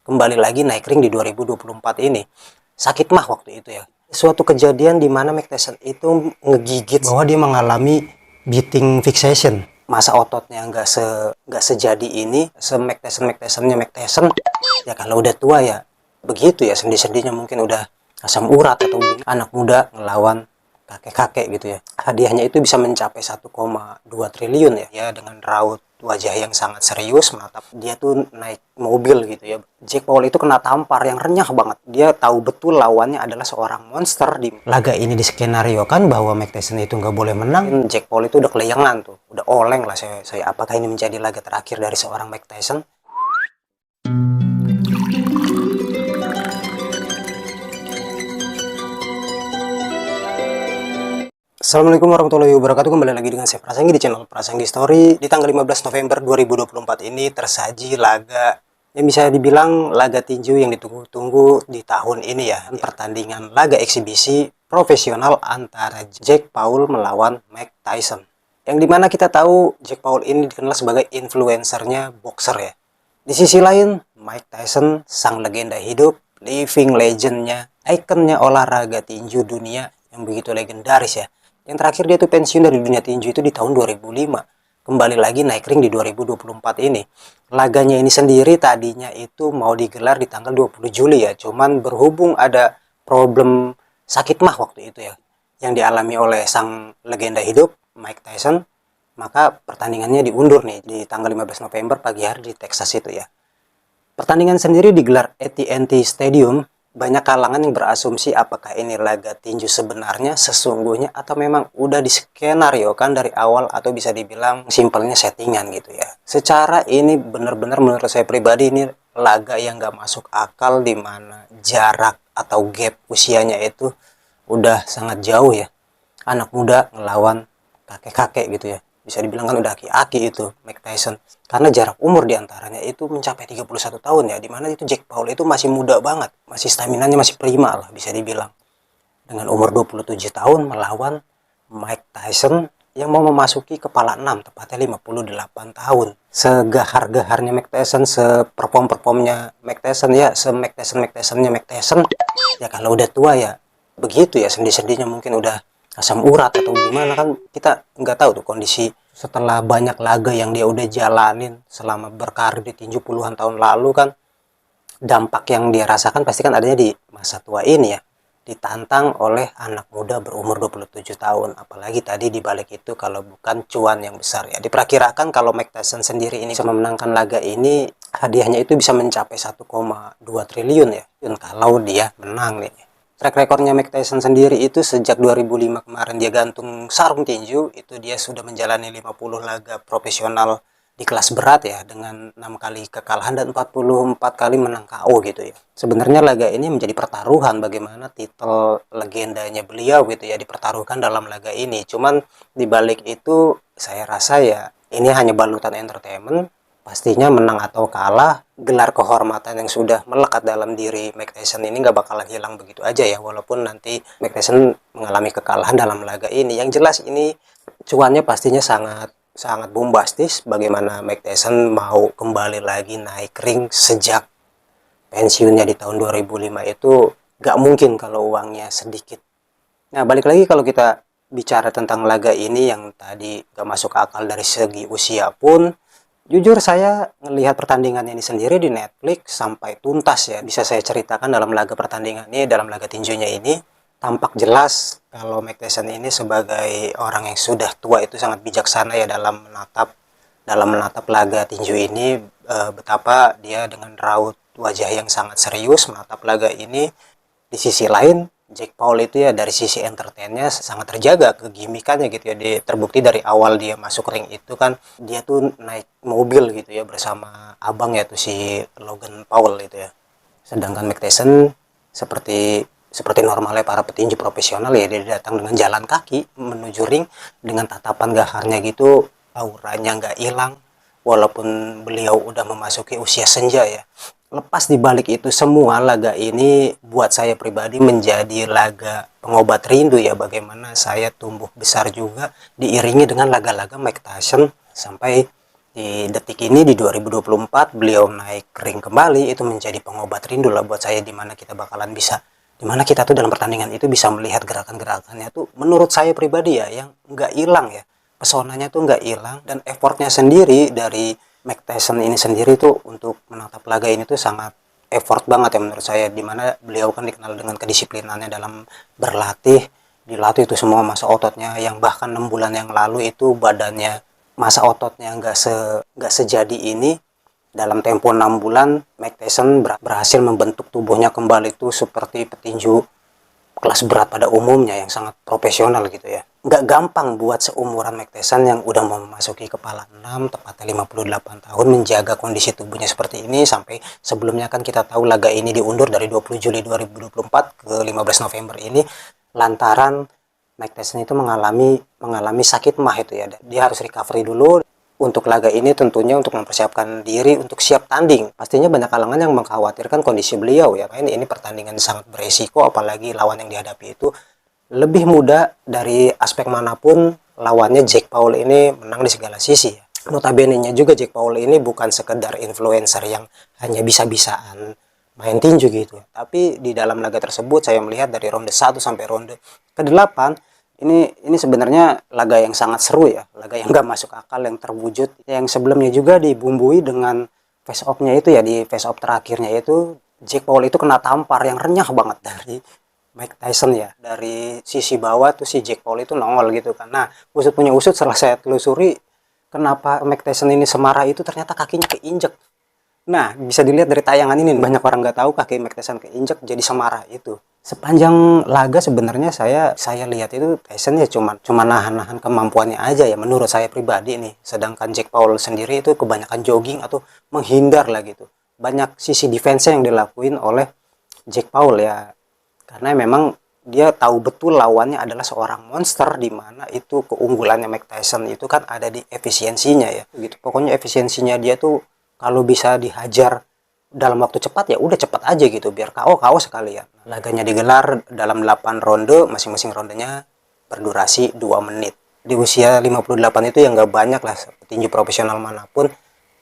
kembali lagi naik ring di 2024 ini. Sakit mah waktu itu ya. Suatu kejadian di mana Mike Tyson itu ngegigit bahwa dia mengalami beating fixation. Masa ototnya nggak sejadi ini, Mike Tysonnya Mike Tyson. Ya kalau udah tua ya begitu ya, sendi-sendinya mungkin udah asam urat atau anak muda ngelawan kakek-kakek gitu ya. Hadiahnya itu bisa mencapai 1,2 triliun ya. Ya dengan raut wajah yang sangat serius menatap dia tuh naik mobil gitu ya. Jake Paul itu kena tampar yang renyah banget. Dia tahu betul lawannya adalah seorang monster. Di laga ini diskenariokan bahwa Mike Tyson itu nggak boleh menang. Jake Paul itu udah kelayangan tuh, udah oleng lah saya. Apakah ini menjadi laga terakhir dari seorang Mike Tyson? Assalamualaikum warahmatullahi wabarakatuh. Kembali lagi dengan saya Prasanggi di channel Prasanggi Story. Di tanggal 15 November 2024 ini tersaji laga yang bisa dibilang laga tinju yang ditunggu-tunggu di tahun ini ya. Pertandingan laga eksibisi profesional antara Jake Paul melawan Mike Tyson. Yang dimana kita tahu Jake Paul ini dikenal sebagai influencernya boxer ya. Di sisi lain Mike Tyson sang legenda hidup, living legendnya, ikonnya olahraga tinju dunia yang begitu legendaris ya. Yang terakhir dia tuh pensiun dari dunia tinju itu di tahun 2005. Kembali lagi naik ring di 2024 ini. Laganya ini sendiri tadinya itu mau digelar di tanggal 20 Juli ya. Cuman berhubung ada problem sakit mah waktu itu ya, yang dialami oleh sang legenda hidup Mike Tyson, maka pertandingannya diundur nih di tanggal 15 November pagi hari di Texas itu ya. Pertandingan sendiri digelar AT&T Stadium. Banyak kalangan yang berasumsi apakah ini laga tinju sebenarnya sesungguhnya atau memang udah diskenariokan dari awal atau bisa dibilang simpelnya settingan gitu ya. Secara ini benar-benar menurut saya pribadi ini laga yang gak masuk akal, di mana jarak atau gap usianya itu udah sangat jauh ya. Anak muda ngelawan kakek-kakek gitu ya. Bisa dibilang kan udah aki-aki itu Mike Tyson. Karena jarak umur diantaranya itu mencapai 31 tahun ya. Dimana itu Jake Paul itu masih muda banget. Masih staminanya masih prima lah bisa dibilang. Dengan umur 27 tahun melawan Mike Tyson yang mau memasuki kepala 6. Tepatnya 58 tahun. Segahar-gaharnya Mike Tyson, seperform-performnya Mike Tyson ya. Se-Mike Tysonnya Mike Tyson. Ya kalau udah tua ya begitu ya. Sendi-sendinya mungkin udah asam urat atau gimana, kan kita nggak tahu tuh kondisi setelah banyak laga yang dia udah jalanin selama berkarir di tinju puluhan tahun lalu. Kan dampak yang dia rasakan pasti kan adanya di masa tua ini ya, ditantang oleh anak muda berumur 27 tahun. Apalagi tadi dibalik itu kalau bukan cuan yang besar ya. Diperkirakan kalau Mike Tyson sendiri ini bisa memenangkan laga ini, hadiahnya itu bisa mencapai 1,2 triliun ya kalau dia menang nih. Track recordnya Mike Tyson sendiri itu sejak 2005 kemarin dia gantung sarung tinju, itu dia sudah menjalani 50 laga profesional di kelas berat ya, dengan 6 kali kekalahan dan 44 kali menang KO gitu ya. Sebenarnya laga ini menjadi pertaruhan bagaimana titel legendanya beliau gitu ya dipertaruhkan dalam laga ini. Cuman dibalik itu saya rasa ya ini hanya balutan entertainment. Pastinya menang atau kalah, gelar kehormatan yang sudah melekat dalam diri Mike Tyson ini nggak bakalan hilang begitu aja ya, walaupun nanti Mike Tyson mengalami kekalahan dalam laga ini. Yang jelas ini cuannya pastinya sangat bombastis. Bagaimana Mike Tyson mau kembali lagi naik ring sejak pensiunnya di tahun 2005 itu nggak mungkin kalau uangnya sedikit. Nah balik lagi kalau kita bicara tentang laga ini yang tadi nggak masuk akal dari segi usia pun, jujur saya ngelihat pertandingan ini sendiri di Netflix sampai tuntas ya. Bisa saya ceritakan dalam laga pertandingan ini, dalam laga tinjunya ini, tampak jelas kalau Mike Tyson ini sebagai orang yang sudah tua itu sangat bijaksana ya dalam menatap laga tinju ini. Betapa dia dengan raut wajah yang sangat serius menatap laga ini. Di sisi lain Jake Paul itu ya dari sisi entertainnya sangat terjaga kegimikannya gitu ya. Terbukti dari awal dia masuk ring itu kan dia tuh naik mobil gitu ya bersama abang ya tuh si Logan Paul itu ya. Sedangkan Mike Tyson seperti normalnya para petinju profesional ya, dia datang dengan jalan kaki menuju ring dengan tatapan gaharnya gitu, auranya nggak hilang walaupun beliau udah memasuki usia senja ya. Lepas dibalik itu semua, laga ini buat saya pribadi menjadi laga pengobat rindu ya, bagaimana saya tumbuh besar juga diiringi dengan laga-laga Mike Tyson sampai Di detik ini di 2024 beliau naik ring kembali, itu menjadi pengobat rindu lah buat saya, dimana kita bakalan bisa, dimana kita tuh dalam pertandingan itu bisa melihat gerakan-gerakannya tuh menurut saya pribadi ya yang nggak hilang ya, pesonanya tuh nggak hilang, dan effortnya sendiri dari Mike Tyson ini sendiri tuh untuk menatap laga ini tuh sangat effort banget ya menurut saya, dimana beliau kan dikenal dengan kedisiplinannya dalam berlatih, dilatih itu semua masa ototnya yang bahkan 6 bulan yang lalu itu badannya, masa ototnya nggak sejadi ini, dalam tempo 6 bulan Mike Tyson berhasil membentuk tubuhnya kembali itu seperti petinju kelas berat pada umumnya yang sangat profesional gitu ya. Nggak gampang buat seumuran Mike Tyson yang udah memasuki kepala 6, tepatnya 58 tahun, menjaga kondisi tubuhnya seperti ini. Sampai sebelumnya kan kita tahu laga ini diundur dari 20 Juli 2024 ke 15 November ini lantaran Mike Tyson itu mengalami sakit mah itu ya. Dia harus recovery dulu. Untuk laga ini tentunya untuk mempersiapkan diri untuk siap tanding. Pastinya banyak kalangan yang mengkhawatirkan kondisi beliau ya. Ini pertandingan sangat beresiko, apalagi lawan yang dihadapi itu lebih muda dari aspek manapun. Lawannya Jake Paul ini menang di segala sisi ya. Notabene-nya juga Jake Paul ini bukan sekedar influencer yang hanya bisa-bisaan main tinju gitu. Tapi di dalam laga tersebut saya melihat dari ronde 1 sampai ronde ke-8 ini sebenarnya laga yang sangat seru ya, laga yang gak masuk akal, yang terwujud, yang sebelumnya juga dibumbui dengan face off-nya itu ya, di face off terakhirnya itu Jake Paul itu kena tampar yang renyah banget dari Mike Tyson ya, dari sisi bawah tuh si Jake Paul itu nongol gitu kan. Nah, usut punya usut setelah saya telusuri kenapa Mike Tyson ini semarah itu, ternyata kakinya keinjek. Nah, bisa dilihat dari tayangan ini, banyak orang nggak tahu kaki Mike Tyson keinjek jadi semarah itu. Sepanjang laga sebenarnya saya lihat itu Tyson ya cuma nahan-nahan kemampuannya aja ya menurut saya pribadi nih. Sedangkan Jake Paul sendiri itu kebanyakan jogging atau menghindar lah gitu. Banyak sisi defense yang dilakuin oleh Jake Paul ya. Karena memang dia tahu betul lawannya adalah seorang monster, di mana itu keunggulannya Mike Tyson itu kan ada di efisiensinya ya. Gitu. Pokoknya efisiensinya dia tuh kalau bisa dihajar dalam waktu cepat ya udah cepat aja gitu, biar KO sekalian. Laganya digelar dalam 8 ronde, masing-masing rondenya berdurasi 2 menit. Di usia 58 itu yang gak banyak lah petinju profesional manapun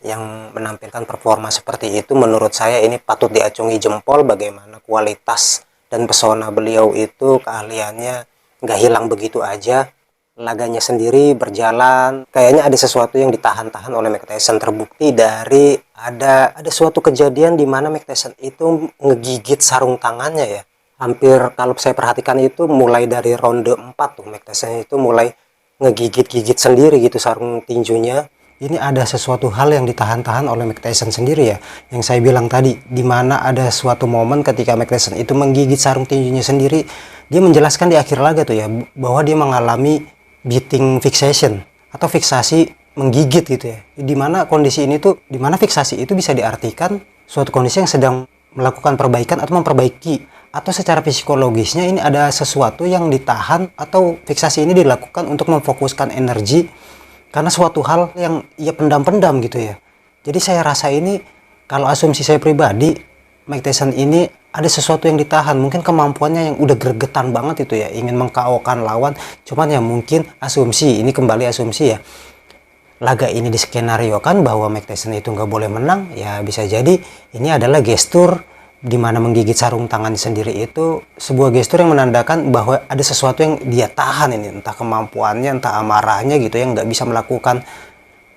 yang menampilkan performa seperti itu. Menurut saya ini patut diacungi jempol, bagaimana kualitas dan pesona beliau itu, keahliannya gak hilang begitu aja. Laganya sendiri berjalan, kayaknya ada sesuatu yang ditahan-tahan oleh Mike Tyson. Terbukti dari ada suatu kejadian di mana Mike Tyson itu ngegigit sarung tangannya ya. Hampir kalau saya perhatikan itu mulai dari ronde 4 tuh Mike Tyson itu mulai ngegigit-gigit sendiri gitu sarung tinjunya. Ini ada sesuatu hal yang ditahan-tahan oleh Mike Tyson sendiri ya. Yang saya bilang tadi, di mana ada suatu momen ketika Mike Tyson itu menggigit sarung tinjunya sendiri. Dia menjelaskan di akhir laga tuh ya, bahwa dia mengalami beating fixation atau fiksasi menggigit gitu ya. Dimana kondisi ini tuh, dimana fiksasi itu bisa diartikan suatu kondisi yang sedang melakukan perbaikan atau memperbaiki, atau secara psikologisnya ini ada sesuatu yang ditahan atau fiksasi ini dilakukan untuk memfokuskan energi karena suatu hal yang ia pendam-pendam gitu ya. Jadi saya rasa ini, kalau asumsi saya pribadi, Mike Tyson ini ada sesuatu yang ditahan, mungkin kemampuannya yang udah gregetan banget itu ya, ingin meng-KO-kan lawan. Cuman ya mungkin asumsi, ini kembali asumsi ya, laga ini diskenariokan bahwa Mike Tyson itu nggak boleh menang, ya bisa jadi ini adalah gestur di mana menggigit sarung tangan sendiri itu sebuah gestur yang menandakan bahwa ada sesuatu yang dia tahan ini, entah kemampuannya, entah amarahnya gitu, yang nggak bisa melakukan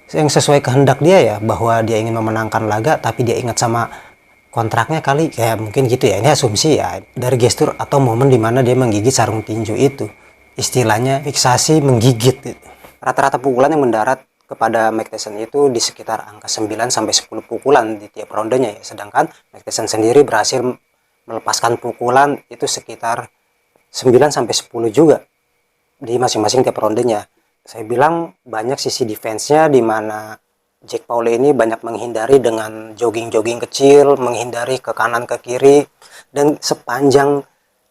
yang sesuai kehendak dia ya, bahwa dia ingin memenangkan laga tapi dia ingat sama kontraknya kali, kayak mungkin gitu ya. Ini asumsi ya, dari gestur atau momen dimana dia menggigit sarung tinju itu, istilahnya fiksasi menggigit. Rata-rata pukulan yang mendarat kepada Mike Tyson itu di sekitar angka 9 sampai 10 pukulan di tiap rondenya ya. Sedangkan Mike Tyson sendiri berhasil melepaskan pukulan itu sekitar 9 sampai 10 juga di masing-masing tiap rondenya. Saya bilang banyak sisi defense-nya, di mana Jake Paul ini banyak menghindari dengan jogging-jogging kecil, menghindari ke kanan ke kiri, dan sepanjang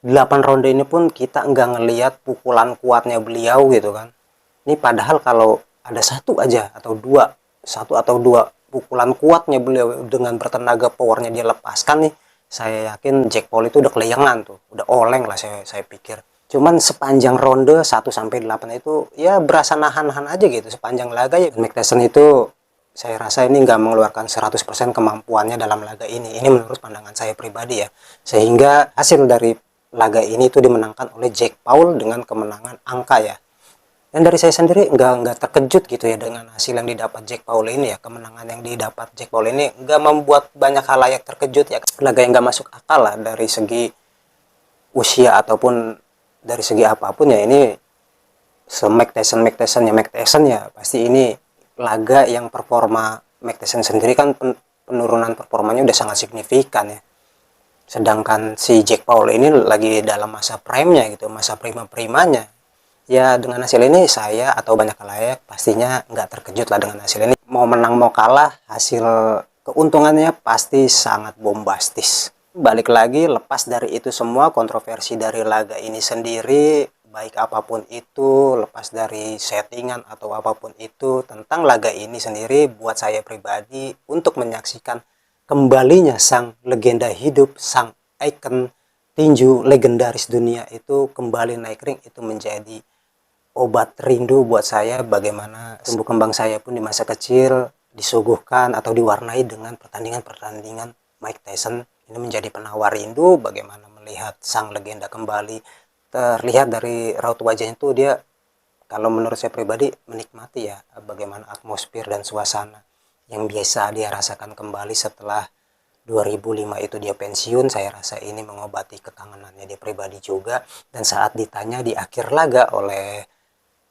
8 ronde ini pun kita nggak ngelihat pukulan kuatnya beliau gitu kan. Ini padahal kalau ada satu atau dua pukulan kuatnya beliau dengan bertenaga powernya dia lepaskan nih, saya yakin Jake Paul itu udah kelayangan tuh, udah oleng lah saya pikir. Cuman sepanjang ronde 1 sampai 8 itu ya berasa nahan-nahan aja gitu sepanjang laga ya. Mike Tyson itu saya rasa ini nggak mengeluarkan 100% kemampuannya dalam laga ini. Ini menurut pandangan saya pribadi ya. Sehingga hasil dari laga ini itu dimenangkan oleh Jake Paul dengan kemenangan angka ya. Dan dari saya sendiri nggak terkejut gitu ya dengan hasil yang didapat Jake Paul ini ya. Kemenangan yang didapat Jake Paul ini nggak membuat banyak halayak terkejut ya. Laga yang nggak masuk akal lah dari segi usia ataupun dari segi apapun ya. Ini Mike Tyson ya pasti ini laga yang performa Mike Tyson sendiri kan penurunan performanya udah sangat signifikan ya. Sedangkan si Jake Paul ini lagi dalam masa prime-nya gitu, masa prima-primanya. Ya dengan hasil ini saya atau banyak halayak pastinya nggak terkejut lah dengan hasil ini. Mau menang mau kalah, hasil keuntungannya pasti sangat bombastis. Balik lagi, lepas dari itu semua, kontroversi dari laga ini sendiri, baik apapun itu, lepas dari settingan atau apapun itu, tentang laga ini sendiri buat saya pribadi untuk menyaksikan kembalinya sang legenda hidup, sang ikon tinju legendaris dunia itu kembali naik ring, itu menjadi obat rindu buat saya. Bagaimana tumbuh kembang saya pun di masa kecil disuguhkan atau diwarnai dengan pertandingan-pertandingan Mike Tyson. Ini menjadi penawar rindu. Bagaimana melihat sang legenda kembali, terlihat dari raut wajahnya itu dia, kalau menurut saya pribadi, menikmati ya bagaimana atmosfer dan suasana yang biasa dia rasakan kembali setelah 2005 itu dia pensiun. Saya rasa ini mengobati kekangenannya dia pribadi juga. Dan saat ditanya di akhir laga oleh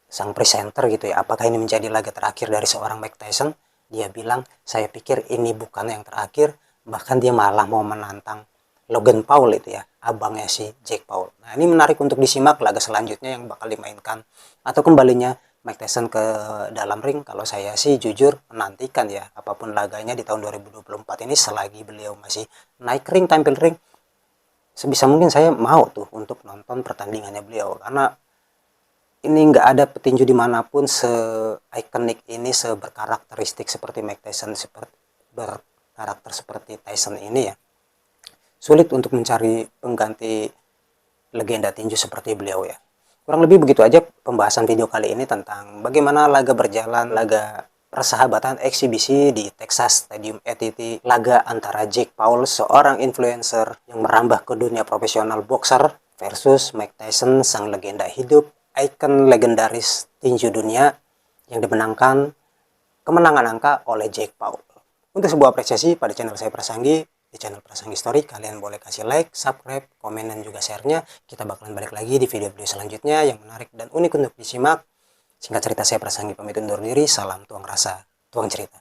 sang presenter gitu ya, apakah ini menjadi laga terakhir dari seorang Mike Tyson, dia bilang, saya pikir ini bukan yang terakhir, bahkan dia malah mau menantang Logan Paul itu ya, abangnya si Jake Paul. Nah ini menarik untuk disimak laga selanjutnya yang bakal dimainkan atau kembalinya Mike Tyson ke dalam ring. Kalau saya sih jujur menantikan ya apapun laganya di tahun 2024 ini, selagi beliau masih naik ring, tampil ring, sebisa mungkin saya mau tuh untuk nonton pertandingannya beliau, karena ini nggak ada petinju dimanapun se-ikonik ini, seberkarakteristik seperti Mike Tyson, seperti berkarakter seperti Tyson ini ya. Sulit untuk mencari pengganti legenda tinju seperti beliau ya. Kurang lebih begitu aja pembahasan video kali ini tentang bagaimana laga berjalan, laga persahabatan eksibisi di Texas Stadium AT&T, laga antara Jake Paul, seorang influencer yang merambah ke dunia profesional boxer, versus Mike Tyson, sang legenda hidup, ikon legendaris tinju dunia, yang dimenangkan kemenangan angka oleh Jake Paul. Untuk sebuah apresiasi pada channel saya Prasanggi, di channel Prasanggi Story, kalian boleh kasih like, subscribe, komen, dan juga share-nya. Kita bakalan balik lagi di video-video selanjutnya yang menarik dan unik untuk disimak. Singkat cerita, saya Prasanggi pamit undur diri. Salam tuang rasa, tuang cerita.